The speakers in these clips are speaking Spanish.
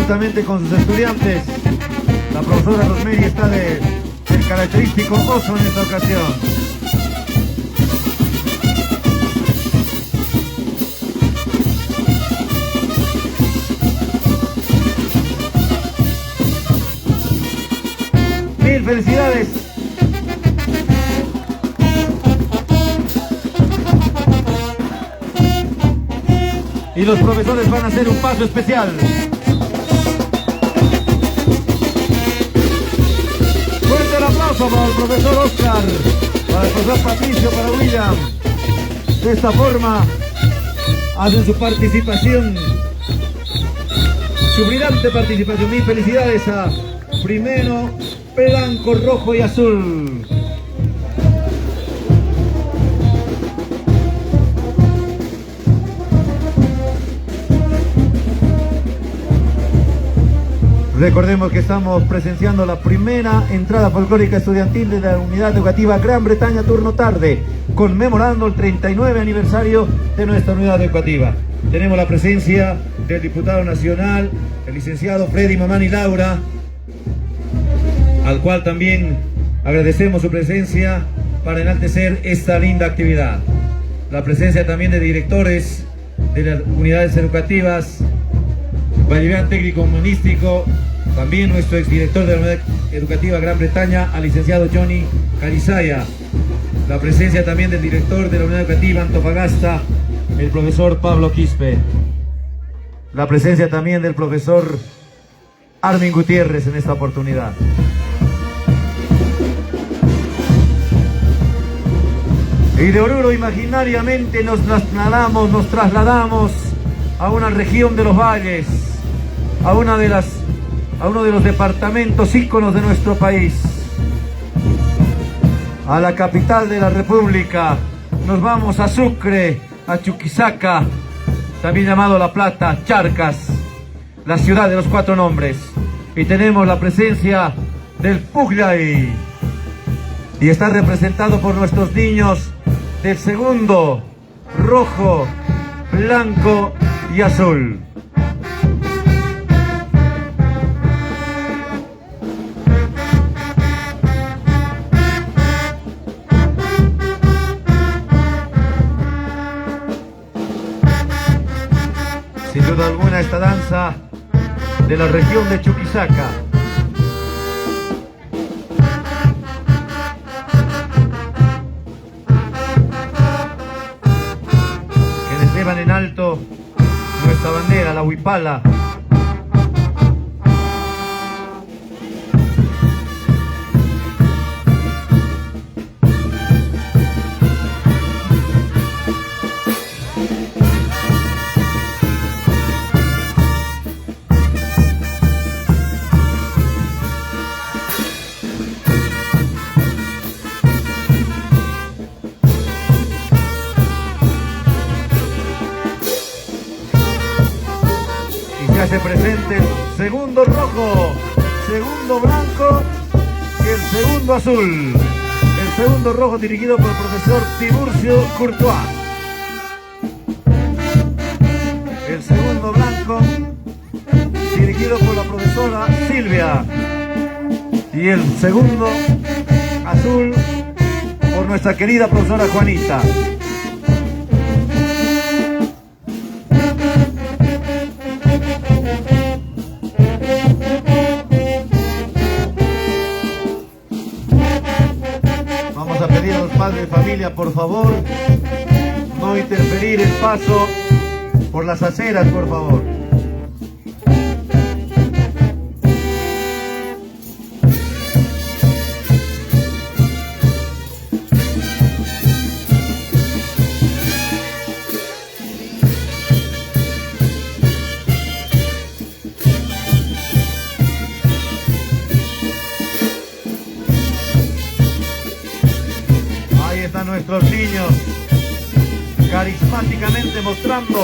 juntamente con sus estudiantes. La profesora Rosemary está del característico oso en esta ocasión. Mil felicidades. Y los profesores van a hacer un paso especial. Fuerte el aplauso para el profesor Oscar, para el profesor Patricio, para William. De esta forma hacen su participación, su brillante participación. Mil felicidades a primero, blanco, rojo y azul. Recordemos que estamos presenciando la primera entrada folclórica estudiantil de la Unidad Educativa Gran Bretaña turno tarde, conmemorando el 39 aniversario de nuestra unidad educativa. Tenemos la presencia del diputado nacional, el licenciado Freddy Mamani Laura, al cual también agradecemos su presencia para enaltecer esta linda actividad. La presencia también de directores de las unidades educativas, Vallevián Técnico Humanístico, también nuestro exdirector de la Unidad Educativa Gran Bretaña, al licenciado Johnny Carizaya. La presencia también del director de la Unidad Educativa Antofagasta, el profesor Pablo Quispe. La presencia también del profesor Armin Gutiérrez en esta oportunidad. Y de Oruro imaginariamente nos trasladamos a una región de los valles, a uno de los departamentos íconos de nuestro país, a la capital de la República. Nos vamos a Sucre, a Chuquisaca, también llamado La Plata, Charcas, la ciudad de los cuatro nombres. Y tenemos la presencia del Puglay, y está representado por nuestros niños del segundo, rojo, blanco y azul. Sin duda alguna esta danza de la región de Chuquisaca. Quienes llevan en alto nuestra bandera, la huipala. Se presente el segundo rojo, segundo blanco y el segundo azul. El segundo rojo dirigido por el profesor Tiburcio Courtois. El segundo blanco dirigido por la profesora Silvia. Y el segundo azul por nuestra querida profesora Juanita. Padre de familia, por favor, no interferir el paso por las aceras, por favor. Nuestros niños carismáticamente mostrando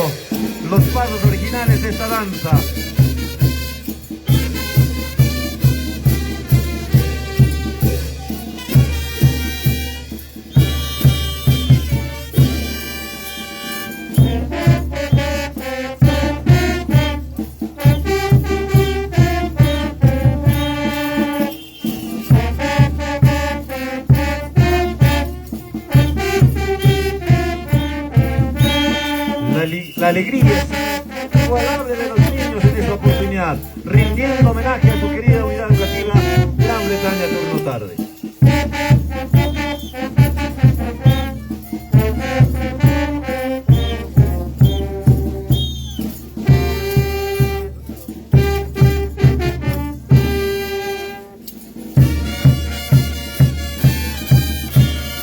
los pasos originales de esta danza. la alegría inigualable de los niños en esta oportunidad, rindiendo homenaje a su querida unidad educativa Gran Bretaña Turno Tarde.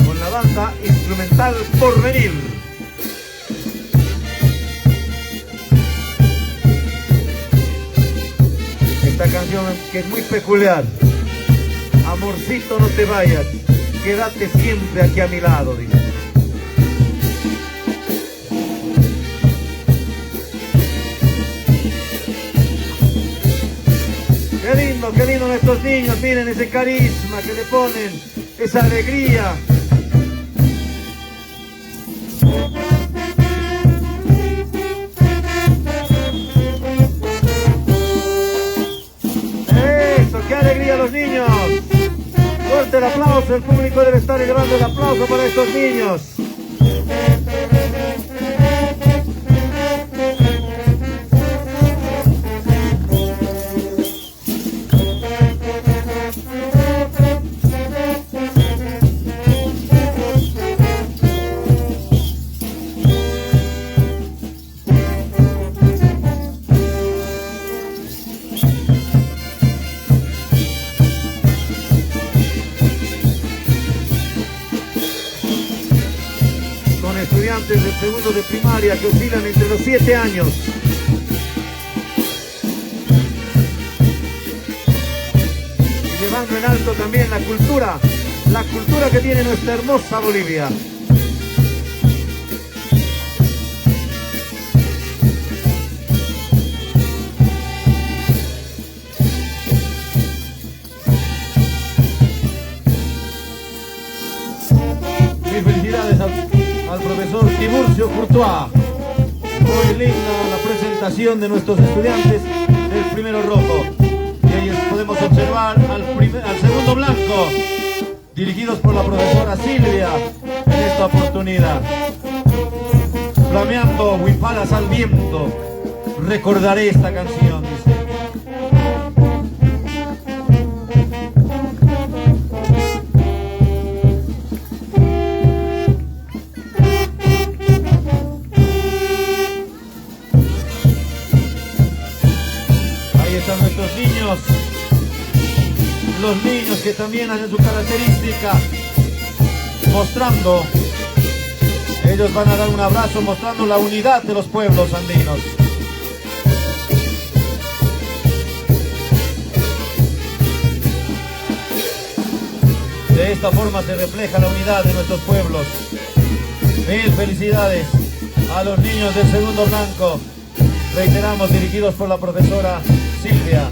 Con la banda instrumental Porvenir. Esta canción que es muy peculiar. Amorcito, no te vayas, quédate siempre aquí a mi lado, dice. Qué lindo estos niños, miren ese carisma que le ponen, esa alegría. ¡Qué alegría los niños! Fuerte el aplauso, el público debe estar elevando el aplauso para estos niños. Estudiantes del segundo de primaria que oscilan entre los 7 años. Y llevando en alto también la cultura que tiene nuestra hermosa Bolivia. Mil felicidades al profesor Tiburcio Courtois. Muy linda la presentación de nuestros estudiantes del primero rojo. Y ahí podemos observar al segundo blanco, dirigidos por la profesora Silvia en esta oportunidad. Flameando huipalas al viento, recordaré esta canción, dice. Están nuestros niños, los niños que también hacen su característica, mostrando, ellos van a dar un abrazo mostrando la unidad de los pueblos andinos. De esta forma se refleja la unidad de nuestros pueblos. Mil felicidades a los niños del segundo blanco, reiteramos, dirigidos por la profesora Silvia.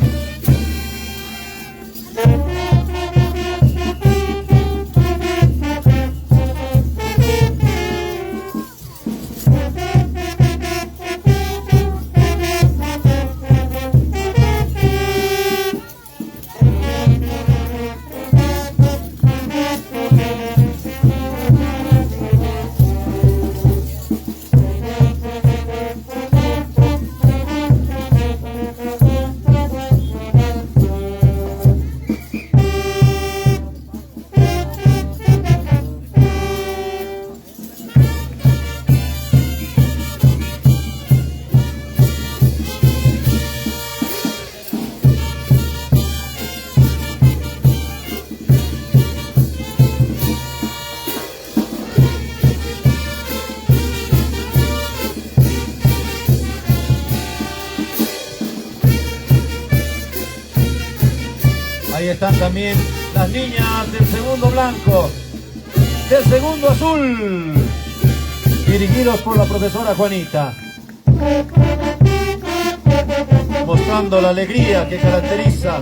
Ahí están también las niñas del segundo blanco, del segundo azul, dirigidos por la profesora Juanita, mostrando la alegría que caracteriza,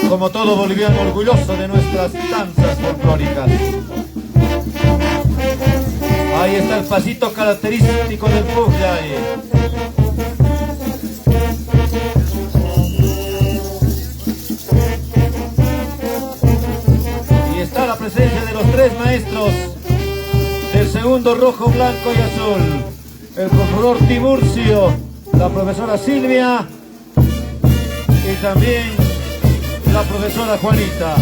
como todo boliviano orgulloso de nuestras danzas folclóricas. Ahí está el pasito característico del Pujay. Y está la presencia de los tres maestros del segundo rojo, blanco y azul. el profesor Tiburcio, la profesora Silvia y también la profesora Juanita.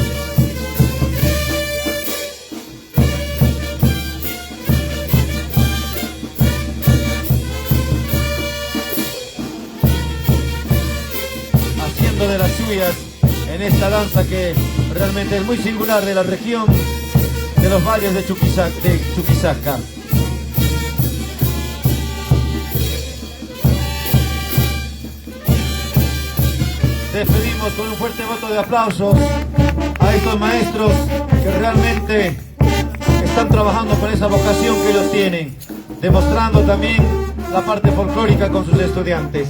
Haciendo de las suyas en esta danza que realmente es muy singular de la región de los valles de Chuquisaca. Despedimos con un fuerte voto de aplausos a estos maestros que realmente están trabajando con esa vocación que ellos tienen, demostrando también la parte folclórica con sus estudiantes.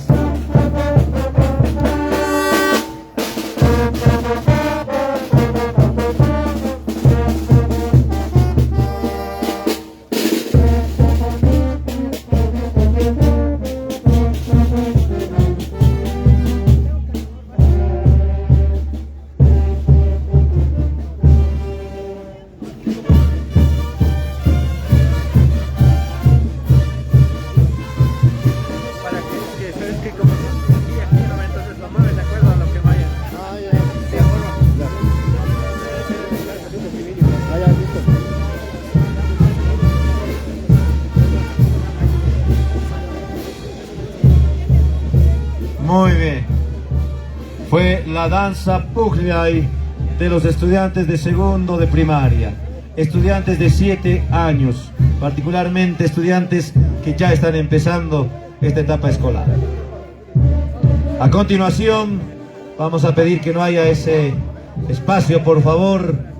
Muy bien. Fue la danza Pugliay de los estudiantes de segundo de primaria. Estudiantes de 7 años, particularmente estudiantes que ya están empezando esta etapa escolar. A continuación, vamos a pedir que no haya ese espacio, por favor.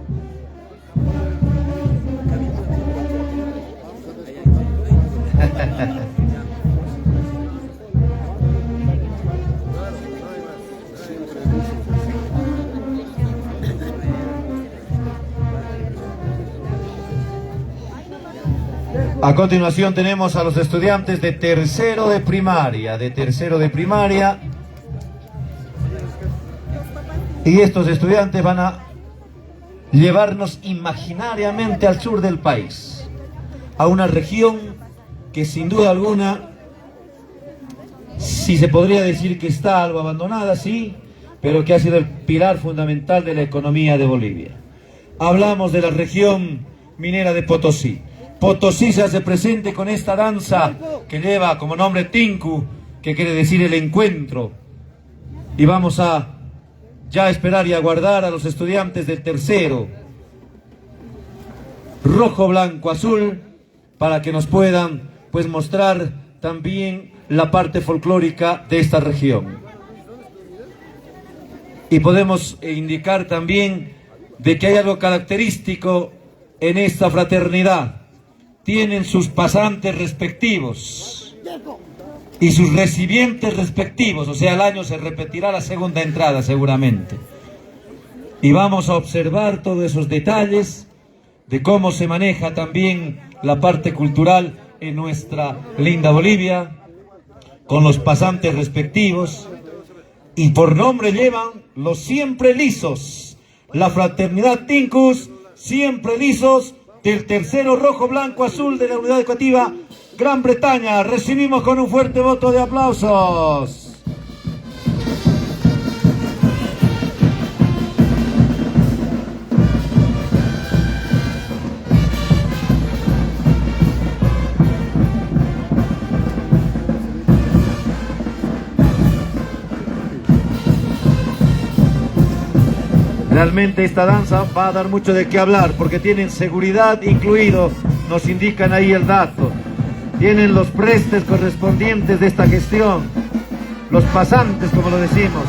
A continuación tenemos a los estudiantes de tercero de primaria, y estos estudiantes van a llevarnos imaginariamente al sur del país, a una región que sin duda alguna, si se podría decir que está algo abandonada, sí, pero que ha sido el pilar fundamental de la economía de Bolivia. Hablamos de la región minera de Potosí. Potosí se hace presente con esta danza que lleva como nombre Tinku, que quiere decir el encuentro. Y vamos a ya esperar y aguardar a los estudiantes del tercero, rojo, blanco, azul, para que nos puedan pues mostrar también la parte folclórica de esta región. Y podemos indicar también de que hay algo característico en esta fraternidad. Tienen sus pasantes respectivos y sus recibientes respectivos, o sea, al año se repetirá la segunda entrada seguramente. Y vamos a observar todos esos detalles de cómo se maneja también la parte cultural en nuestra linda Bolivia, con los pasantes respectivos, y por nombre llevan los siempre lisos, la fraternidad Tincus, siempre lisos, del tercero rojo, blanco, azul de la unidad educativa Gran Bretaña. Recibimos con un fuerte voto de aplausos. Realmente esta danza va a dar mucho de qué hablar porque tienen seguridad incluido, nos indican ahí el dato. Tienen los prestes correspondientes de esta gestión, los pasantes como lo decimos,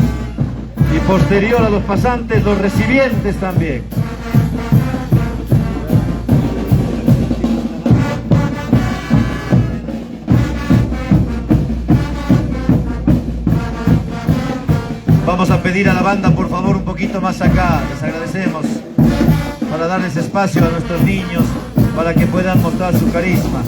y posterior a los pasantes los recibientes también. Vamos a pedir a la banda, por favor, un poquito más acá. Les agradecemos para darles espacio a nuestros niños para que puedan mostrar su carisma.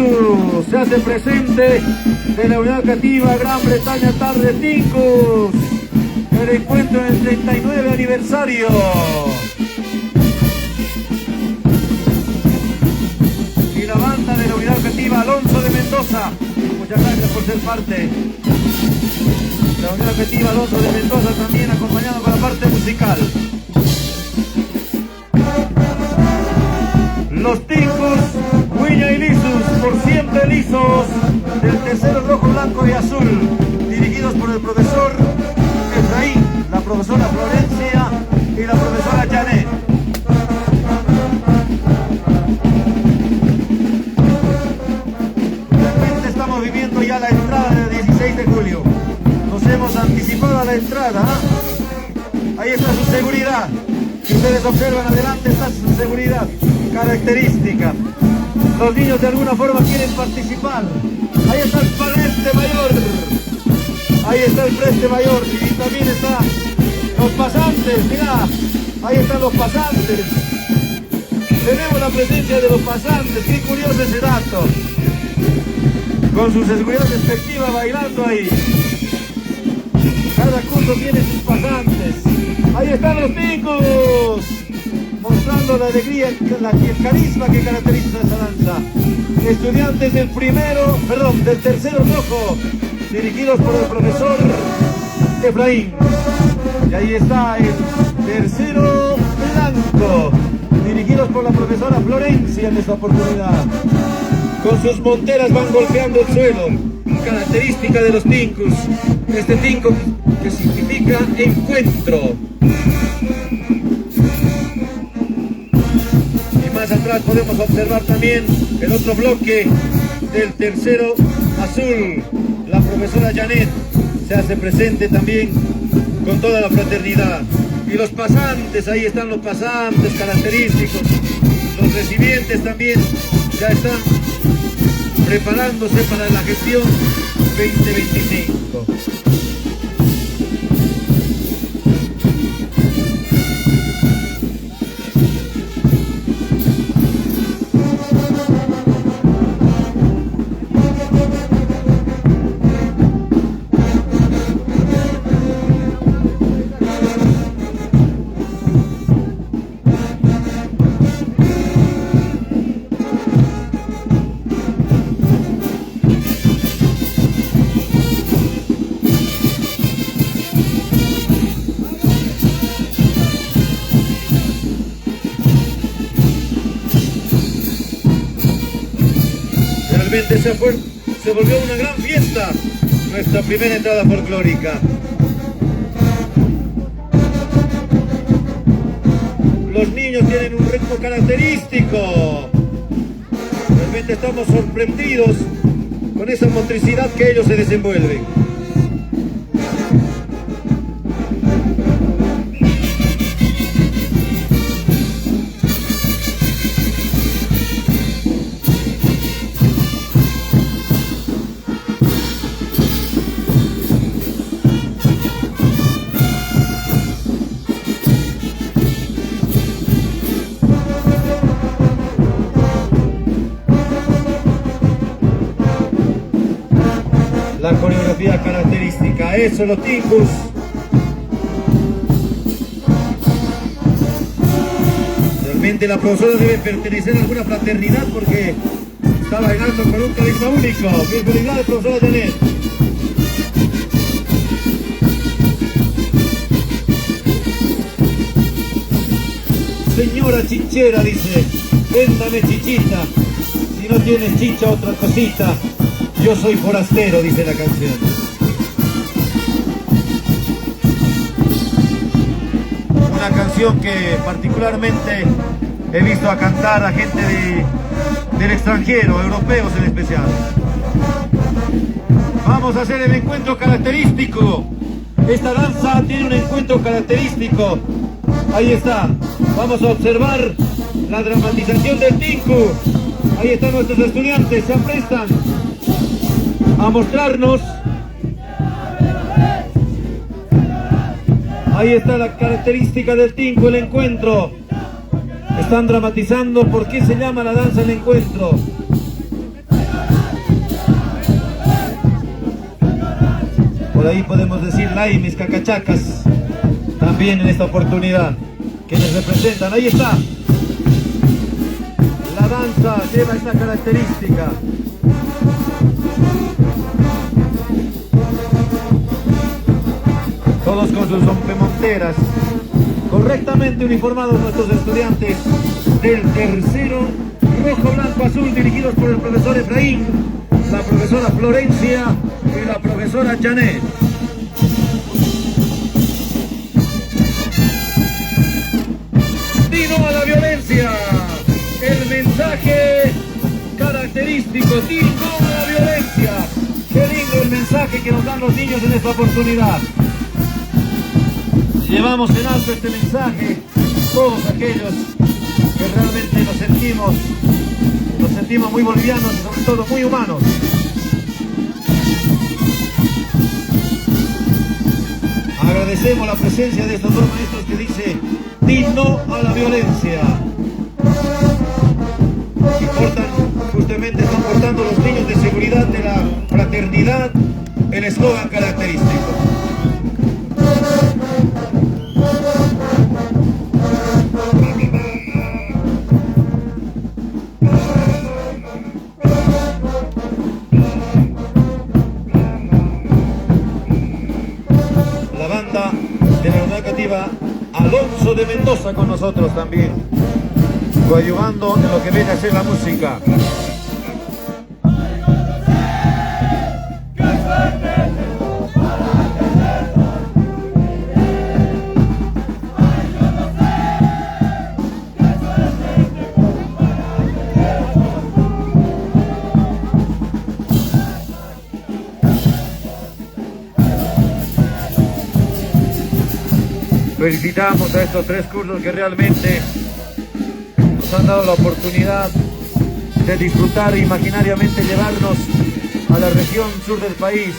Ilisus se hace presente de la Unidad Educativa Gran Bretaña Tarde Tincus. El encuentro en el 39 aniversario. Y la banda de la Unidad Educativa Alonso de Mendoza. Muchas gracias por ser parte. La Unidad Educativa Alonso de Mendoza también acompañado con la parte musical. Los Tincus, Huilla y Lisus, por siempre lisos, del tercero rojo, blanco y azul, dirigidos por el profesor Efraín, la profesora Florencia y la profesora Janet. Realmente estamos viviendo ya la entrada del 16 de julio. Nos hemos anticipado a la entrada. Ahí está su seguridad. Si ustedes observan adelante está su seguridad característica. Los niños de alguna forma quieren participar. Ahí está el preste mayor. Ahí está el preste mayor. Y también están los pasantes. Mirá, ahí están los pasantes. Tenemos la presencia de los pasantes. Qué curioso ese dato. Con su seguridad respectiva bailando ahí. Cada curso tiene sus pasantes. Ahí están los Tincus, mostrando la alegría, el carisma que caracteriza esa danza. Estudiantes del tercero rojo, dirigidos por el profesor Efraín. Y ahí está el tercero blanco, dirigidos por la profesora Florencia en esta oportunidad. Con sus monteras van golpeando el suelo, característica de los Tincus. Este Tincus que significa encuentro. Y más atrás podemos observar también el otro bloque del tercero azul. La profesora Janet se hace presente también con toda la fraternidad. Y los pasantes, ahí están los pasantes característicos. Los recibientes también ya están preparándose para la gestión 2025. Se volvió una gran fiesta nuestra primera entrada folclórica. Los niños tienen un ritmo característico. Realmente estamos sorprendidos con esa motricidad que ellos se desenvuelven. La coreografía característica, eso los Tincus. Realmente la profesora debe pertenecer a alguna fraternidad porque está bailando con un carisma único. Bienvenida, profesora Janet. Señora chichera, dice, véndame chichita, si no tienes chicha otra cosita. Yo soy forastero, dice la canción. Una canción que particularmente he visto a cantar a gente del extranjero, europeos en especial. Vamos a hacer el encuentro característico. Esta danza tiene un encuentro característico. Ahí está. Vamos a observar la dramatización del Tinku. Ahí están nuestros estudiantes, se aprestan a mostrarnos. Ahí está la característica del Tinku, el encuentro. Están dramatizando por qué se llama la danza el encuentro. por ahí podemos decir Laimis, Cacachacas, también en esta oportunidad, que nos representan. Ahí está. La danza lleva esta característica. Todos con sus rompemonteras, correctamente uniformados nuestros estudiantes del tercero, rojo, blanco, azul, dirigidos por el profesor Efraín, la profesora Florencia y la profesora Janet. ¡Di no a la violencia! El mensaje característico, ¡di no a la violencia! ¡Qué lindo el mensaje que nos dan los niños en esta oportunidad! Llevamos en alto este mensaje todos aquellos que realmente nos sentimos muy bolivianos y sobre todo muy humanos. Agradecemos la presencia de estos dos maestros que dice "Di no a la violencia". Y justamente están portando los niños de seguridad de la fraternidad el eslogan característico. La banda de la Unidad Educativa Alonso de Mendoza con nosotros también, coadyuvando en lo que viene a ser la música. Felicitamos a estos tres cursos que realmente nos han dado la oportunidad de disfrutar e imaginariamente llevarnos a la región sur del país,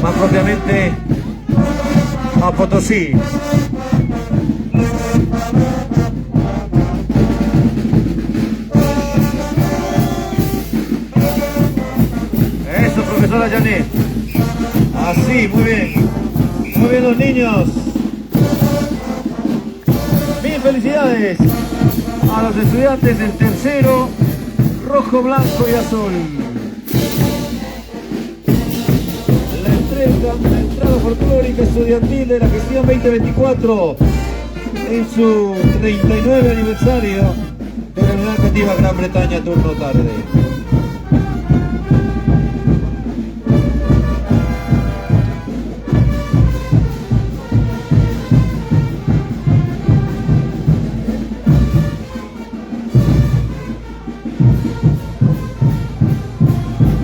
más propiamente a Potosí. Eso, profesora Janet. Así, muy bien. Muy bien los niños. Felicidades a los estudiantes del tercero, rojo, blanco y azul. La entrada folclórica estudiantil de la gestión 2024 en su 39 aniversario de la Unidad Educativa Gran Bretaña turno tarde.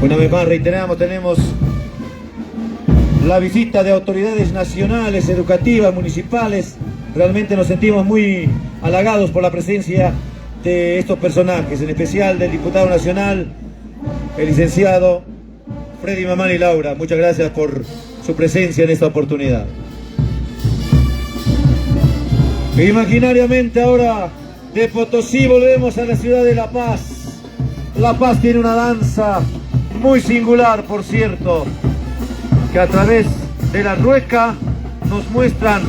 Una vez más reiteramos, tenemos la visita de autoridades nacionales, educativas, municipales. Realmente nos sentimos muy halagados por la presencia de estos personajes, en especial del diputado nacional, el licenciado Freddy Mamani Laura. Muchas gracias por su presencia en esta oportunidad. Imaginariamente ahora de Potosí volvemos a la ciudad de La Paz. La Paz tiene una danza muy singular, por cierto, que a través de la rueca nos muestran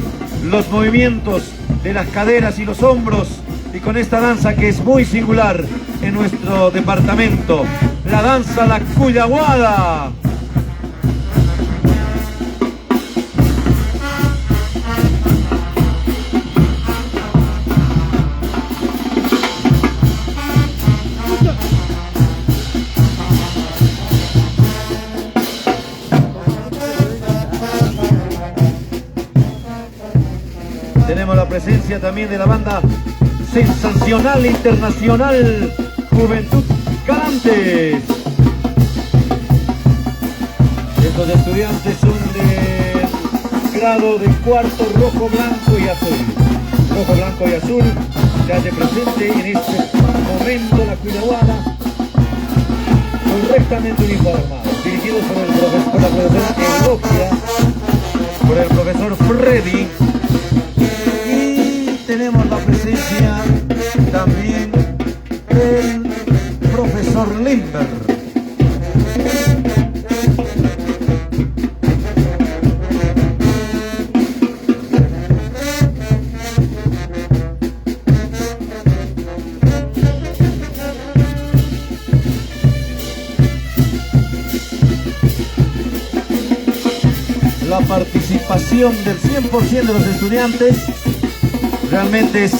los movimientos de las caderas y los hombros, y con esta danza que es muy singular en nuestro departamento, la danza La Cuyaguada. Tenemos la presencia también de la banda sensacional internacional Juventud Calantes. Estos estudiantes son de grado de cuarto, rojo, blanco y azul. Rojo, blanco y azul se hace presente en este momento la Cuyaguada, correctamente uniformados, dirigidos por la profesora Eulogia, por el profesor Freddy. Tenemos la presencia también del profesor Limber. la participación del 100% de los estudiantes. Realmente es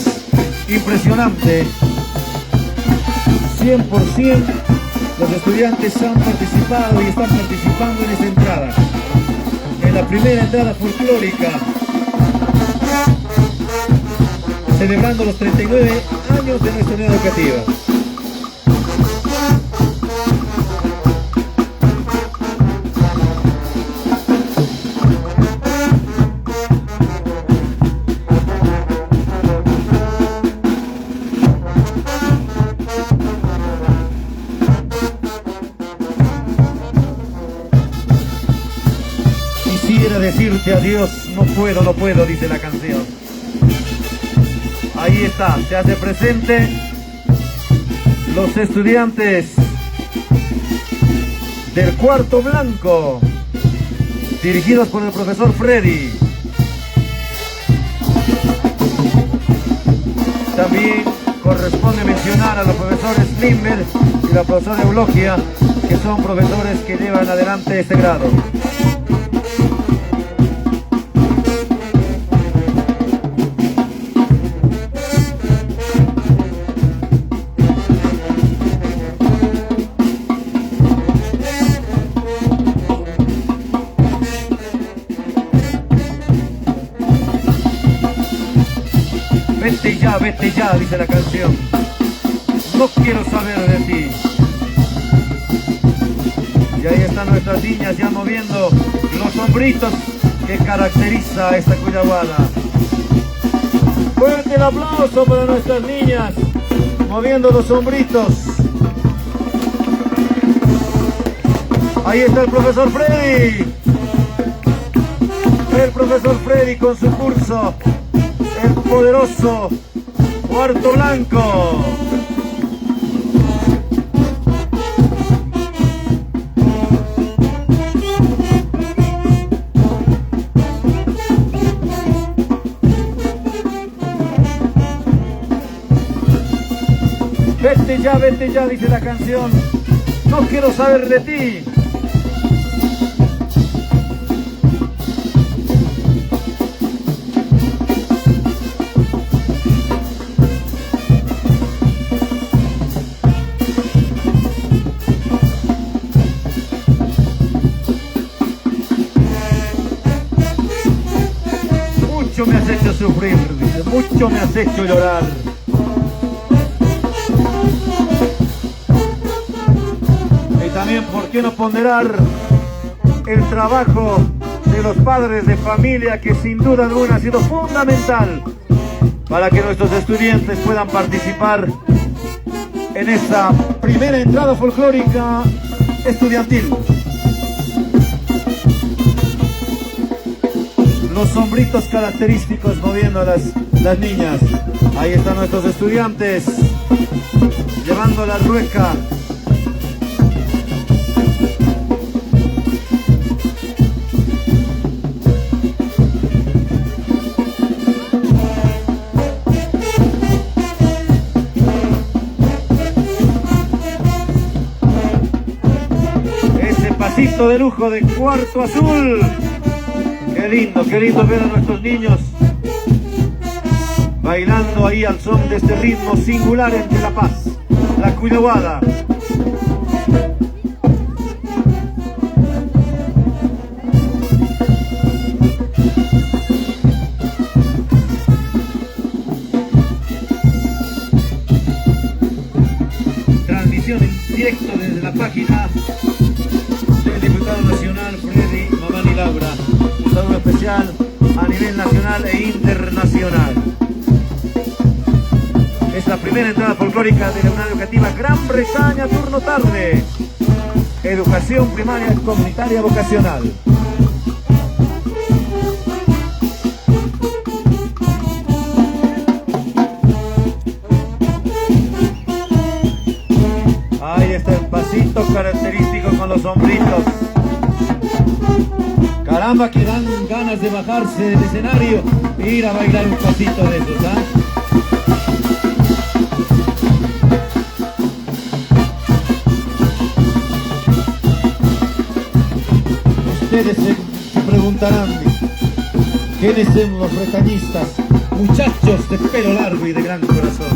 impresionante. 100% los estudiantes han participado y están participando en esta entrada. En la primera entrada folclórica, celebrando los 39 años de nuestra unidad educativa. Quisiera decirte adiós, no puedo, dice la canción. Ahí está, se hace presente los estudiantes del cuarto blanco, dirigidos por el profesor Freddy. También corresponde mencionar a los profesores Limber y la profesora Eulogia, que son profesores que llevan adelante este grado. Vete ya, dice la canción. No quiero saber de ti. Y ahí están nuestras niñas ya moviendo los sombritos que caracteriza a esta Cuyaguada. Fuerte el aplauso para nuestras niñas moviendo los sombritos. Ahí está el profesor Freddy. El profesor Freddy con su curso, el poderoso cuarto blanco. Vete ya, dice la canción. No quiero saber de ti. Mucho me has hecho sufrir, dice, mucho me has hecho llorar. Y también, ¿por qué no ponderar el trabajo de los padres de familia, que sin duda alguna ha sido fundamental para que nuestros estudiantes puedan participar en esta primera entrada folclórica estudiantil? Los sombritos característicos moviendo a las niñas. Ahí están nuestros estudiantes llevando la rueca. Ese pasito de lujo de cuarto azul. Qué lindo ver a nuestros niños bailando ahí al son de este ritmo singular entre La Paz, la Cuyaguada. Transmisión en directo desde la página del diputado nacional Freddy Mamani Laura. Un saludo especial a nivel nacional e internacional. Es la primera entrada folclórica de la unidad educativa Gran Bretaña, turno tarde. Educación primaria comunitaria vocacional. Ahí está el pasito característico con los sombritos. Caramba, que dan ganas de bajarse del escenario e ir a bailar un pasito de esos, ¿ah? Ustedes se preguntarán quiénes son los bretañistas, muchachos de pelo largo y de gran corazón.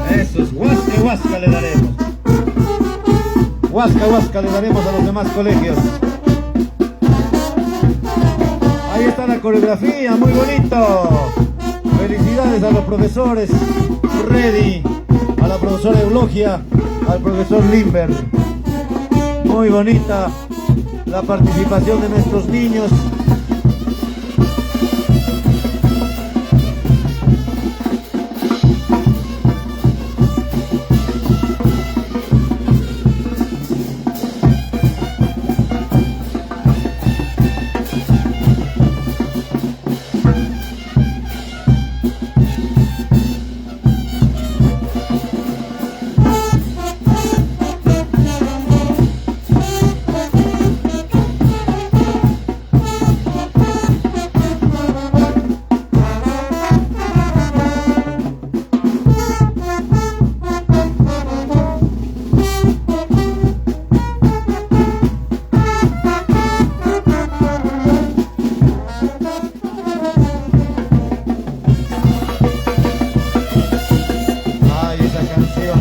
Esos, huasca, huasca le daremos. Huasca, huasca le daremos a los demás colegios. Ahí está la coreografía, muy bonito. Felicidades a los profesores Freddy, a la profesora Eulogia, al profesor Limber. Muy bonita la participación de nuestros niños.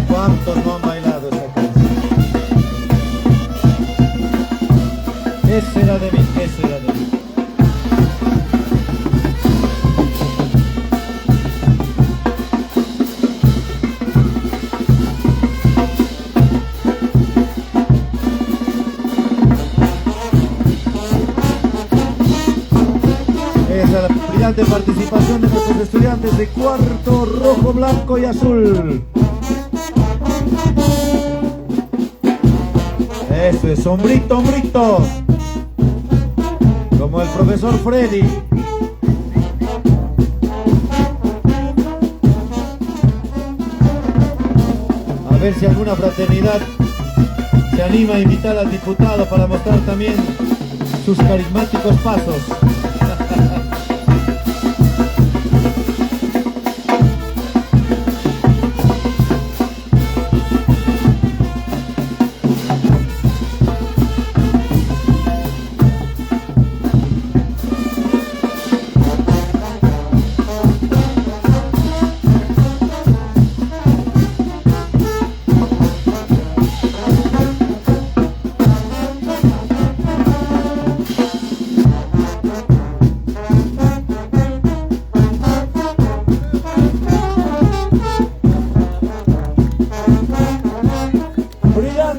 ¿Cuántos no han bailado esa canción? Ese era de mí, ese era de mí. Esa es la brillante participación de nuestros estudiantes de cuarto, rojo, blanco y azul. Eso es, hombrito, hombrito. Como el profesor Freddy. A ver si alguna fraternidad se anima a invitar al diputado para mostrar también sus carismáticos pasos.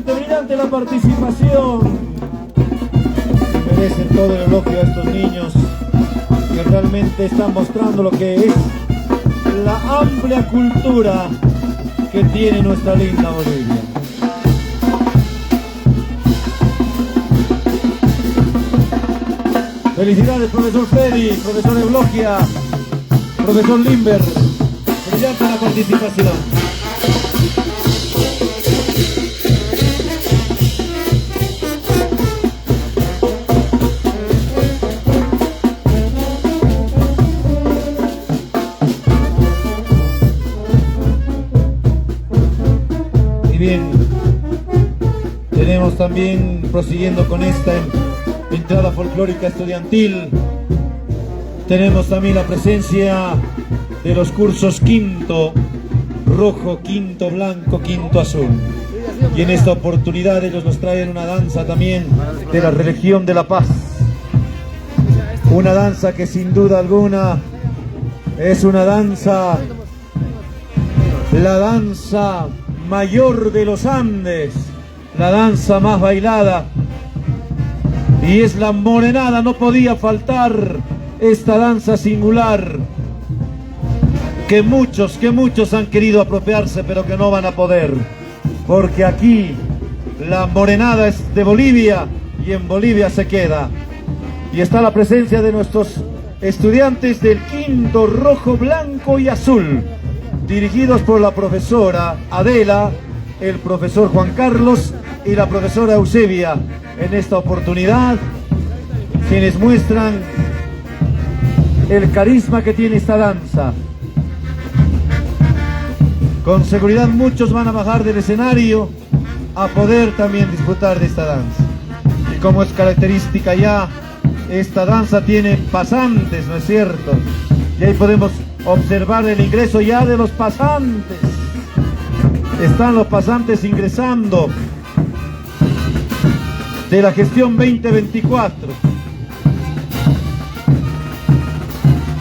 Brillante la participación. Merecen todo el elogio a estos niños que realmente están mostrando lo que es la amplia cultura que tiene nuestra linda Bolivia. Felicidades, profesor Freddy, profesor Eulogia, profesor Limber. Brillante la participación. Bien, tenemos también, prosiguiendo con esta entrada folclórica estudiantil, tenemos también la presencia de los cursos quinto rojo, quinto blanco, quinto azul. Y en esta oportunidad ellos nos traen una danza también de la religión de la paz. Una danza que sin duda alguna es una danza, la danza mayor de los Andes, la danza más bailada, y es la morenada. No podía faltar esta danza singular que muchos han querido apropiarse, pero que no van a poder, porque aquí la morenada es de Bolivia y en Bolivia se queda. Y está la presencia de nuestros estudiantes del quinto rojo, blanco y azul, dirigidos por la profesora Adela, el profesor Juan Carlos y la profesora Eusebia. En esta oportunidad, quienes muestran el carisma que tiene esta danza. Con seguridad muchos van a bajar del escenario a poder también disfrutar de esta danza. Y como es característica ya, esta danza tiene pasantes, ¿no es cierto? Y ahí podemos observar el ingreso ya de los pasantes. Están los pasantes ingresando de la gestión 2024.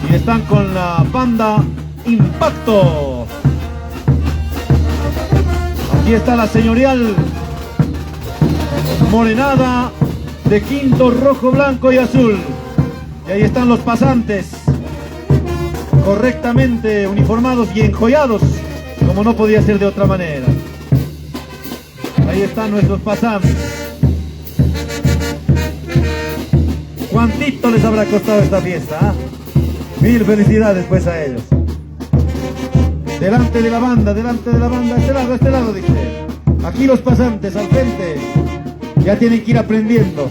Y están con la banda Impacto. Aquí está la señorial morenada de quinto rojo, blanco y azul. Y ahí están los pasantes, correctamente uniformados y enjollados, como no podía ser de otra manera. Ahí están nuestros pasantes. ¿Cuántito les habrá costado esta fiesta? Mil felicidades pues a ellos. Delante de la banda, a este lado, dice. Aquí los pasantes, al frente. Ya tienen que ir aprendiendo.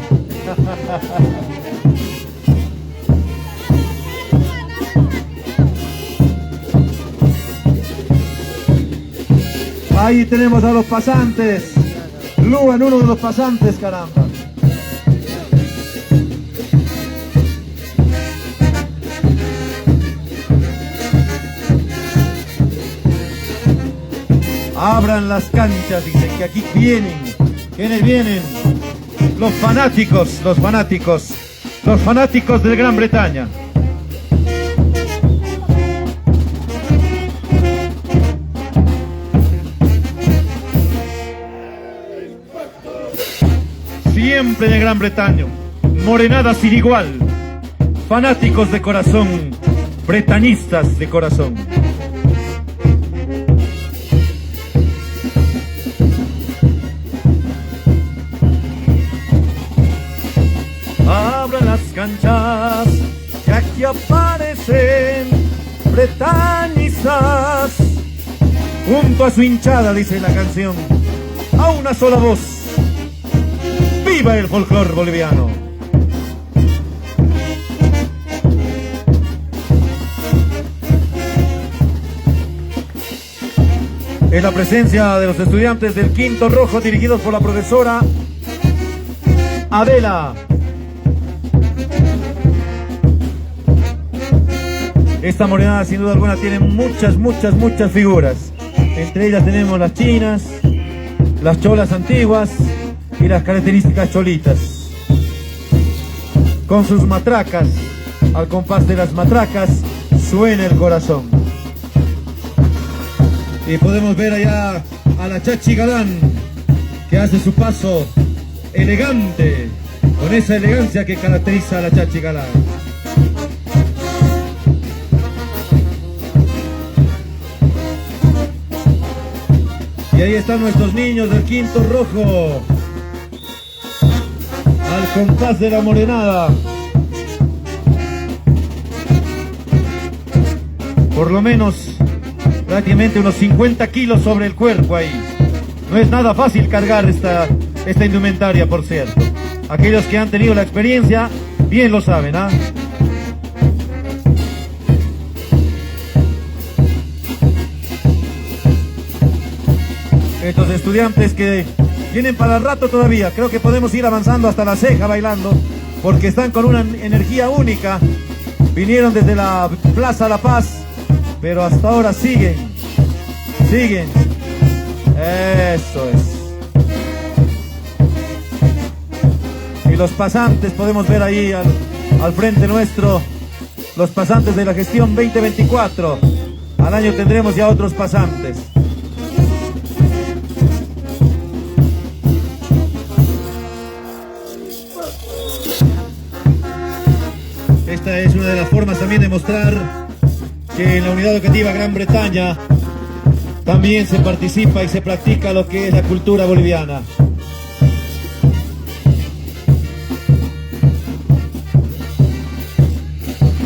Ahí tenemos a los pasantes. Luan, uno de los pasantes, caramba. Abran las canchas, dicen que aquí vienen. ¿Quiénes vienen? Los fanáticos de Gran Bretaña. Siempre de Gran Bretaña, morenada sin igual, fanáticos de corazón, bretañistas de corazón. Abran las canchas, que aquí aparecen bretañistas. Junto a su hinchada, dice la canción, a una sola voz. ¡Viva el folclor boliviano! En la presencia de los estudiantes del quinto rojo, dirigidos por la profesora Adela. Esta morenada sin duda alguna tiene muchas figuras. Entre ellas tenemos las chinas, las cholas antiguas y las características cholitas. Con sus matracas, al compás de las matracas, suena el corazón. Y podemos ver allá a la Chachi Galán, que hace su paso elegante, con esa elegancia que caracteriza a la Chachi Galán. Y ahí están nuestros niños del quinto rojo, al compás de la morenada. Por lo menos, prácticamente unos 50 kilos sobre el cuerpo ahí. No es nada fácil cargar esta indumentaria, por cierto. Aquellos que han tenido la experiencia, bien lo saben, ¿ah? Estos estudiantes que vienen para el rato todavía, creo que podemos ir avanzando hasta La Ceja bailando, porque están con una energía única. Vinieron desde la Plaza La Paz, pero hasta ahora siguen. Eso es. Y los pasantes, podemos ver ahí al frente nuestro, los pasantes de la gestión 2024. Al año tendremos ya otros pasantes. Esta es una de las formas también de mostrar que en la Unidad Educativa Gran Bretaña también se participa y se practica lo que es la cultura boliviana.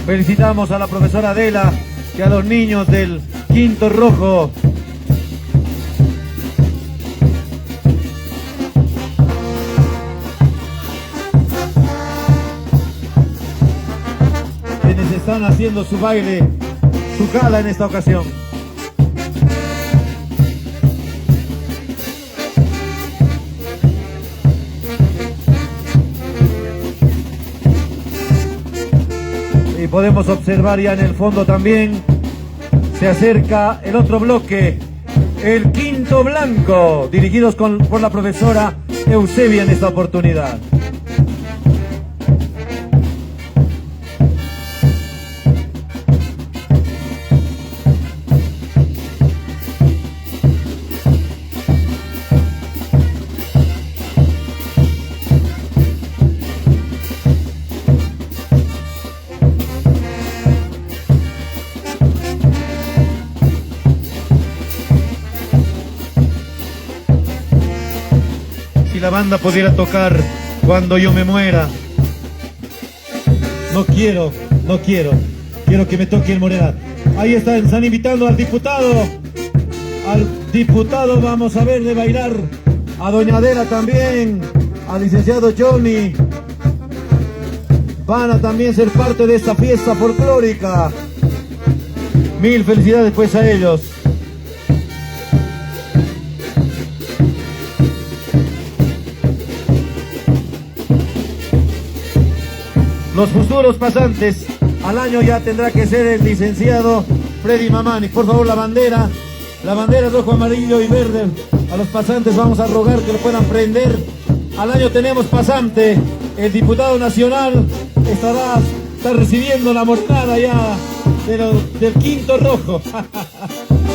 Felicitamos a la profesora Adela y a los niños del quinto rojo. Quienes están haciendo su baile, su gala en esta ocasión. podemos observar ya en el fondo también se acerca el otro bloque, el quinto blanco, dirigidos por la profesora Eusebia en esta oportunidad. Si la banda pudiera tocar Cuando yo me muera. No quiero que me toque el Morena. Ahí están invitando al diputado. Vamos a ver de bailar. A doña Adela también, al licenciado Johnny. Van a también ser parte de esta fiesta folclórica. Mil felicidades pues a ellos. Los futuros pasantes al año ya tendrá que ser el licenciado Freddy Mamani. Por favor, la bandera rojo, amarillo y verde. A los pasantes vamos a rogar que lo puedan prender. Al año tenemos pasante. El diputado nacional está recibiendo la mortada ya del quinto rojo.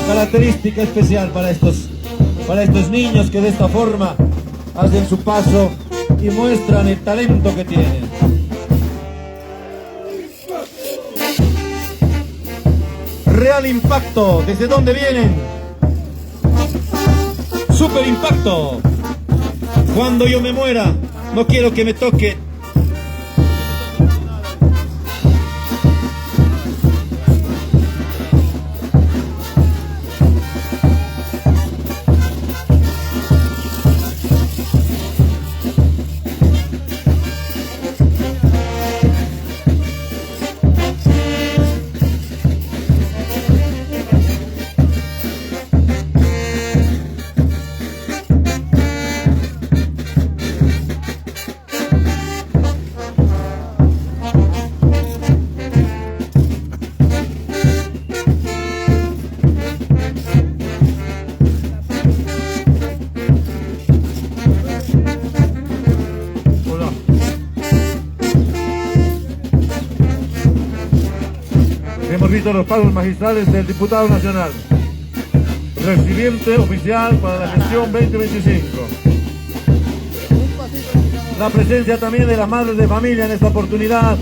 Característica especial para estos niños que de esta forma hacen su paso y muestran el talento que tienen. Real Impacto, ¿desde dónde vienen? Super Impacto. Cuando yo me muera, no quiero que me toque. Hemos visto los pasos magistrales del diputado nacional, recipiente oficial para la gestión 2025. La presencia también de las madres de familia en esta oportunidad,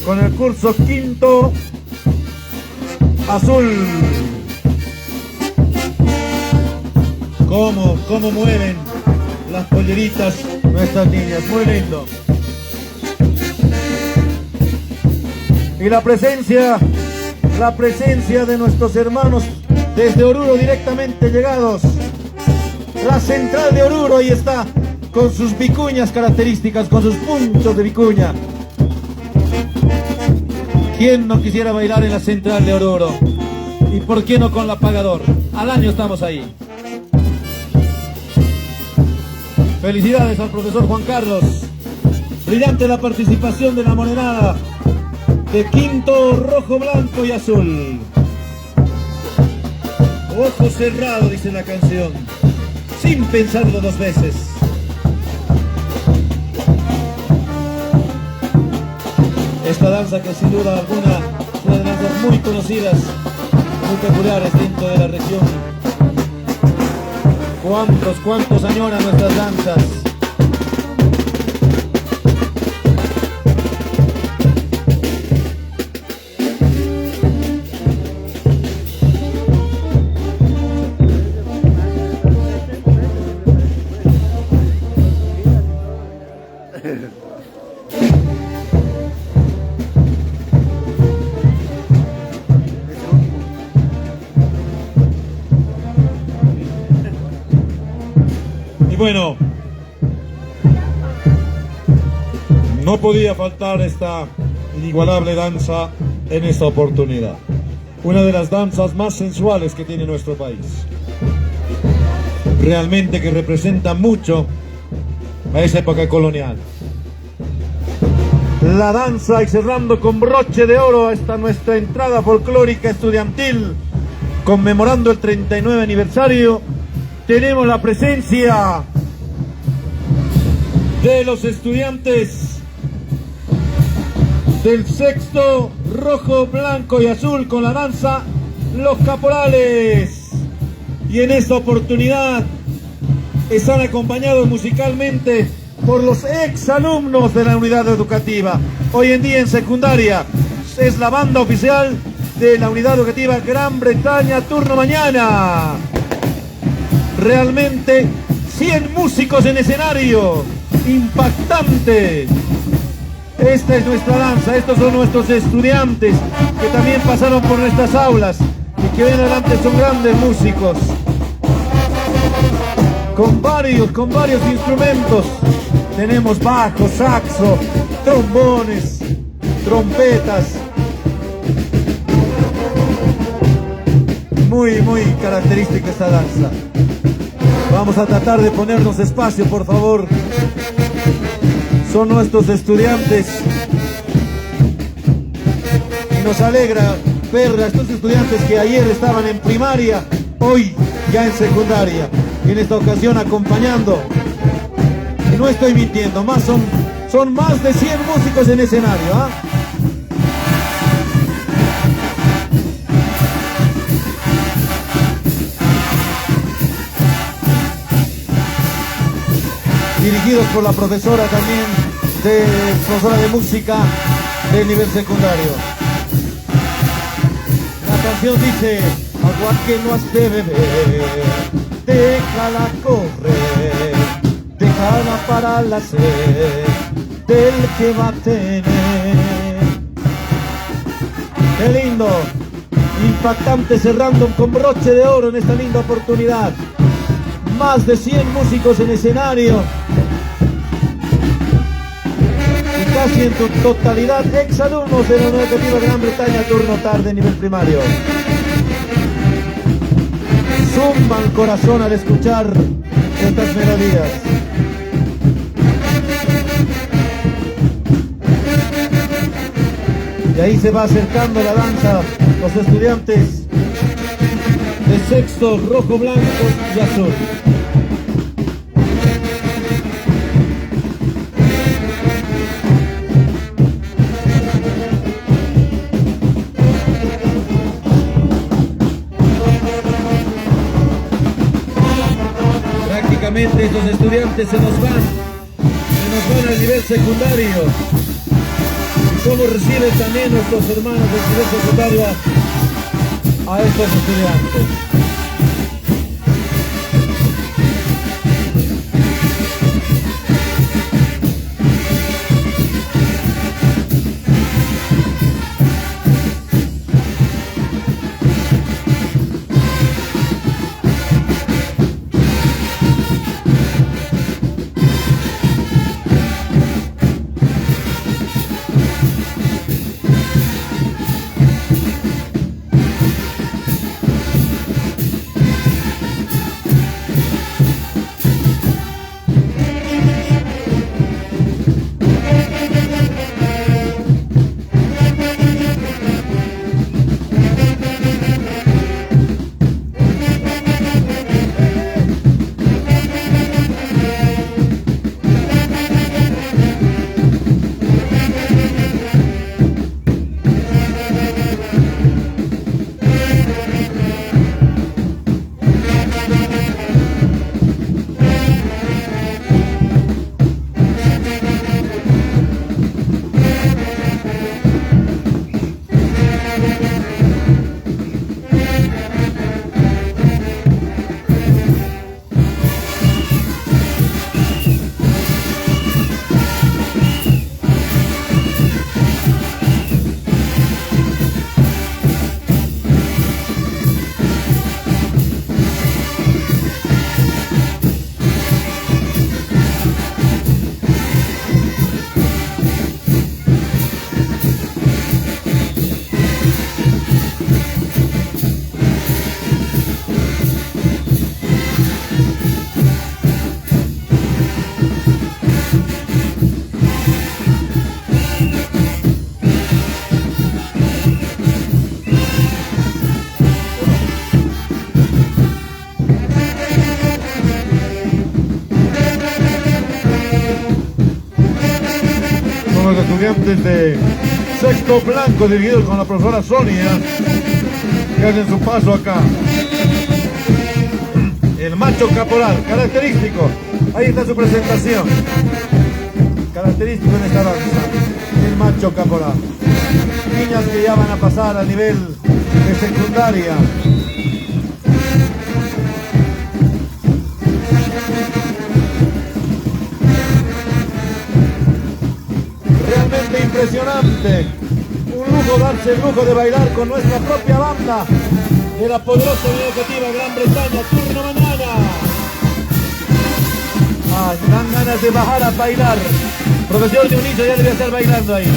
con el curso quinto azul. ¿Cómo mueven las polleritas nuestras niñas? Muy lindo. Y la presencia de nuestros hermanos desde Oruro directamente llegados. La central de Oruro, ahí está, con sus vicuñas características, con sus puntos de vicuña. ¿Quién no quisiera bailar en la central de Oruro? ¿Y por qué no con la Pagador? Al año estamos ahí. Felicidades al profesor Juan Carlos. Brillante la participación de la morenada de quinto, rojo, blanco y azul. Ojo cerrado, dice la canción, sin pensarlo dos veces. Esta danza que sin duda alguna es una de las danzas muy conocidas, muy peculiares dentro de la región. ¿Cuántos añoran nuestras danzas? Y bueno, no podía faltar esta inigualable danza en esta oportunidad. Una de las danzas más sensuales que tiene nuestro país. Realmente que representa mucho a esa época colonial. la danza y cerrando con broche de oro esta nuestra entrada folclórica estudiantil conmemorando el 39 aniversario. Tenemos la presencia de los estudiantes del sexto rojo, blanco y azul con la danza Los Caporales, y en esta oportunidad están acompañados musicalmente por los exalumnos de la unidad educativa. Hoy en día en secundaria es la banda oficial de la unidad educativa Gran Bretaña turno mañana. Realmente 100 músicos en escenario, impactante. Esta es nuestra danza, estos son nuestros estudiantes que también pasaron por nuestras aulas y que hoy en adelante son grandes músicos. Con varios instrumentos. Tenemos bajo, saxo, trombones, trompetas. Muy característica esta danza. Vamos a tratar de ponernos espacio, por favor. Son nuestros estudiantes. Y nos alegra ver a estos estudiantes que ayer estaban en primaria, hoy ya en secundaria. Y en esta ocasión acompañando. Y no estoy mintiendo, son más de 100 músicos en escenario, ¿ah? Dirigidos por la profesora también, profesora de música del nivel secundario. La canción dice: agua que no has de beber, déjala correr, déjala para la sed del que va a tener. ¡Qué lindo! Impactante, cerrando con broche de oro en esta linda oportunidad. Más de 100 músicos en escenario. Y casi en su totalidad exalumnos de la Unidad Educativa Gran Bretaña turno tarde nivel primario. Zumba el corazón al escuchar estas melodías. Y ahí se va acercando la danza, los estudiantes de sexto, rojo, blanco y azul. Prácticamente estos estudiantes se nos van al nivel secundario. Y cómo reciben también nuestros hermanos del nivel secundario a estos estudiantes. estudiantes de sexto blanco dirigidos con la profesora Sonia, que hacen su paso acá. El macho caporal, característico. Ahí está su presentación. Característico en esta danza. El macho caporal. Niñas que ya van a pasar a nivel de secundaria. Realmente impresionante. Un lujo darse el lujo de bailar con nuestra propia banda de la poderosa Unidad Educativa Gran Bretaña. Turno mañana. Dan ganas de bajar a bailar. Profesor Dionisio ya debe estar bailando ahí.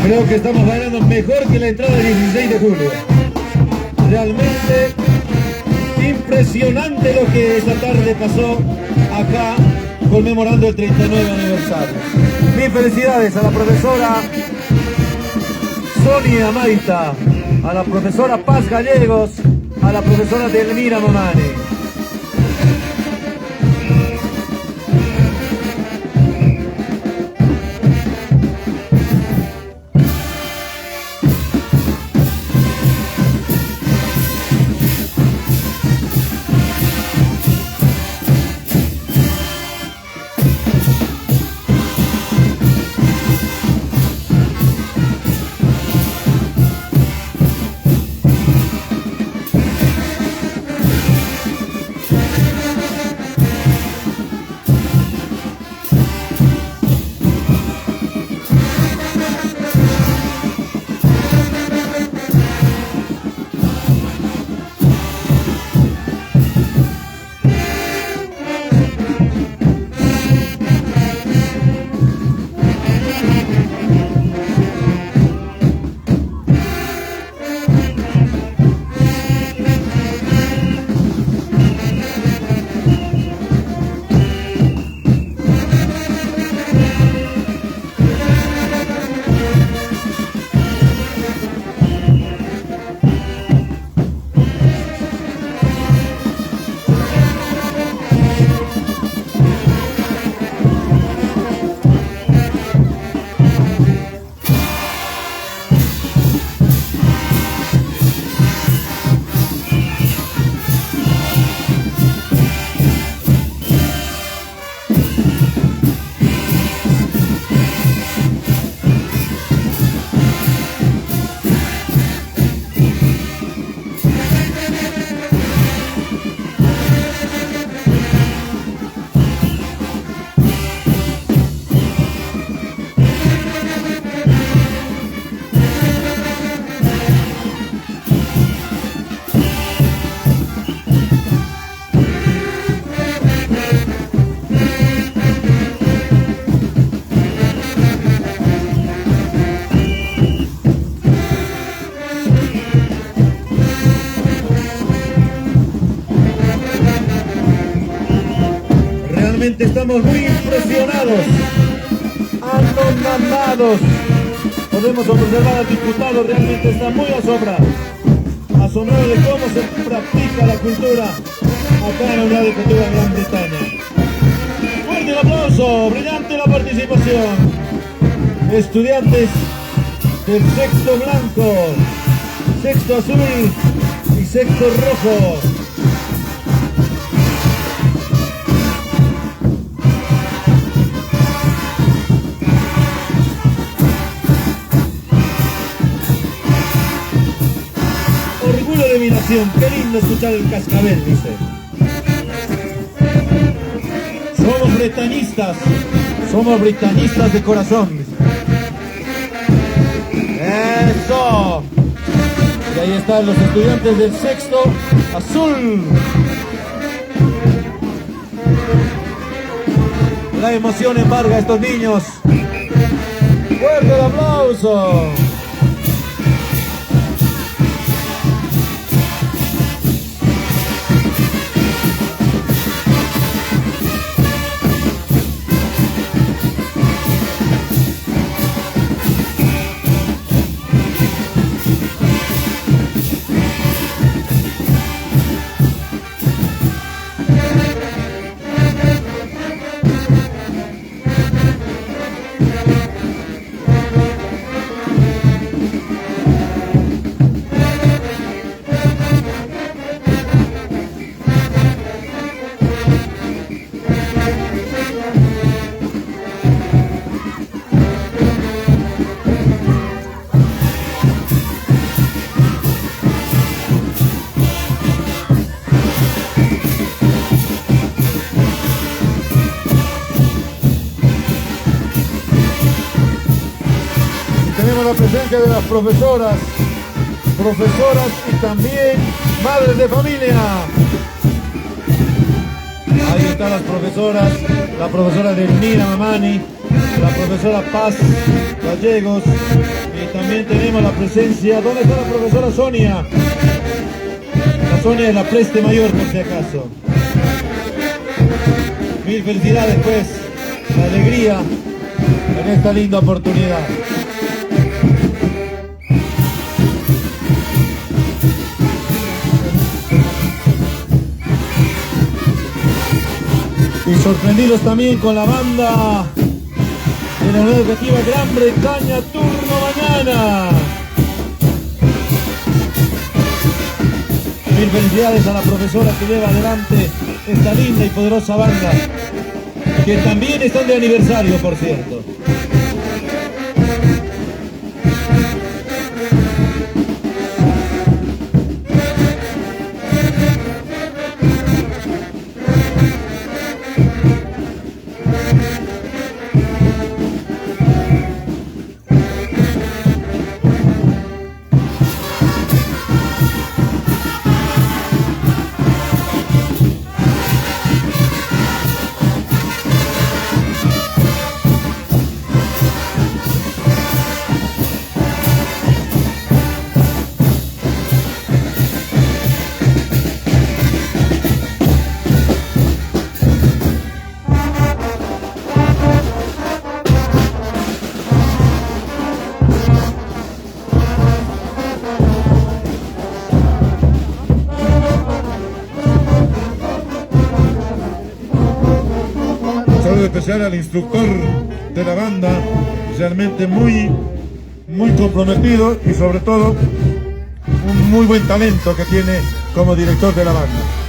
Creo que estamos bailando mejor que la entrada del 16 de julio. Realmente impresionante lo que esta tarde pasó acá conmemorando el 39 aniversario. Mis felicidades a la profesora Sonia Maita, a la profesora Paz Gallegos, a la profesora Delmira Momani. Estamos muy impresionados, anonadados. Podemos observar al diputado, realmente está muy asombrado de cómo se practica la cultura acá en la Unidad Educativa Gran Bretaña. Fuerte el aplauso, brillante la participación. Estudiantes del sexto blanco, sexto azul y sexto rojo. Qué lindo escuchar el cascabel, dice. Somos britanistas de corazón. ¡Eso! Y ahí están los estudiantes del sexto azul. La emoción embarga a estos niños. ¡Fuerte el aplauso! Tenemos la presencia de las profesoras y también madres de familia. Ahí están las profesoras, la profesora Delmira Mamani, la profesora Paz Gallegos, y también tenemos la presencia, ¿dónde está la profesora Sonia? La Sonia de la Preste Mayor, por si acaso. Mil felicidades pues, la alegría en esta linda oportunidad. Y sorprendidos también con la banda de la Unidad Educativa Gran Bretaña, turno mañana. Mil felicidades a la profesora que lleva adelante esta linda y poderosa banda, que también están de aniversario, por cierto. Saludo especial al instructor de la banda, realmente muy comprometido y sobre todo un muy buen talento que tiene como director de la banda.